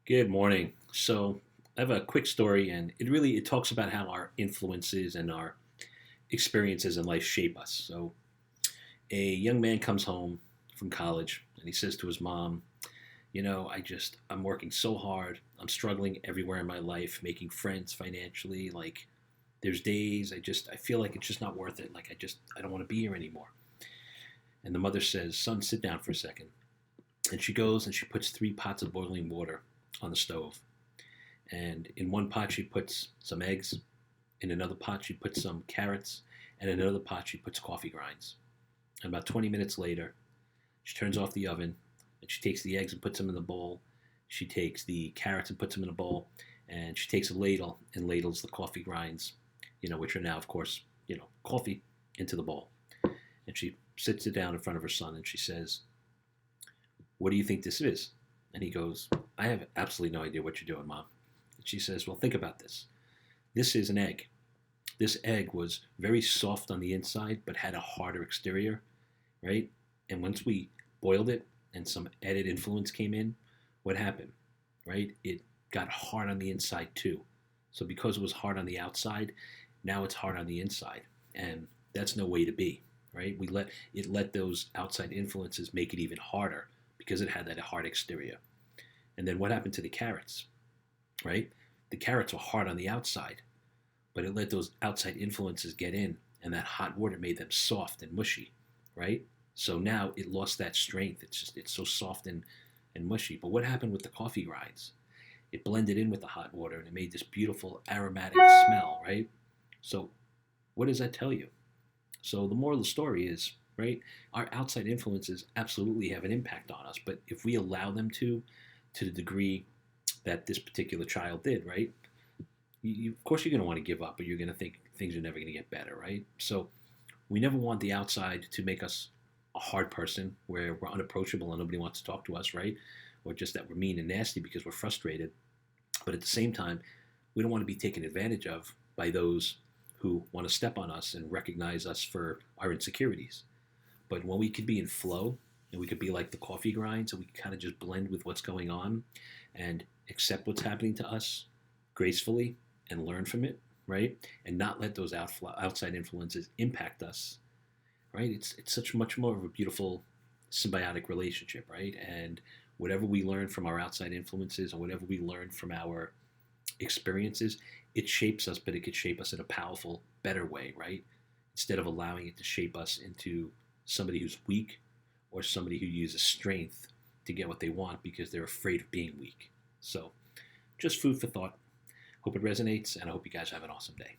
Good morning. So I have a quick story, and it talks about how our influences and our experiences in life shape us. So a young man comes home from college, and he says to his mom, I'm working so hard. I'm struggling everywhere in my life, making friends financially. Like there's days I feel like it's just not worth it. Like I don't want to be here anymore." And the mother says, "Son, sit down for a second." And she goes and she puts 3 pots of boiling water on the stove. And in one pot, she puts some eggs. In another pot, she puts some carrots. And in another pot, she puts coffee grinds. And about 20 minutes later, she turns off the oven and she takes the eggs and puts them in the bowl. She takes the carrots and puts them in a bowl. And she takes a ladle and ladles the coffee grinds, which are now, of course, coffee, into the bowl. And she sits it down in front of her son and she says, "What do you think this is?" And he goes, "I have absolutely no idea what you're doing, Mom." And she says, "Well, think about this. This is an egg. This egg was very soft on the inside, but had a harder exterior, right? And once we boiled it and some added influence came in, what happened, right? It got hard on the inside too. So because it was hard on the outside, now it's hard on the inside. And that's no way to be, right? We let those outside influences make it even harder because it had that hard exterior. And then what happened to the carrots, right? The carrots were hard on the outside, but it let those outside influences get in, and that hot water made them soft and mushy, right? So now it lost that strength. It's so soft and mushy. But what happened with the coffee grinds? It blended in with the hot water and it made this beautiful aromatic smell, right? So what does that tell you? So the moral of the story is, right, our outside influences absolutely have an impact on us, but if we allow them to the degree that this particular child did, right, of course you're going to want to give up, or you're going to think things are never going to get better, right? So we never want the outside to make us a hard person where we're unapproachable and nobody wants to talk to us, right? Or just that we're mean and nasty because we're frustrated. But at the same time, we don't want to be taken advantage of by those who want to step on us and recognize us for our insecurities. But when we could be in flow and we could be like the coffee grind, so we kind of just blend with what's going on and accept what's happening to us gracefully and learn from it, right? And not let those outside influences impact us, right? It's such much more of a beautiful symbiotic relationship, right? And whatever we learn from our outside influences or whatever we learn from our experiences, it shapes us, but it could shape us in a powerful, better way, right? Instead of allowing it to shape us into somebody who's weak or somebody who uses strength to get what they want because they're afraid of being weak. So, just food for thought. Hope it resonates, and I hope you guys have an awesome day.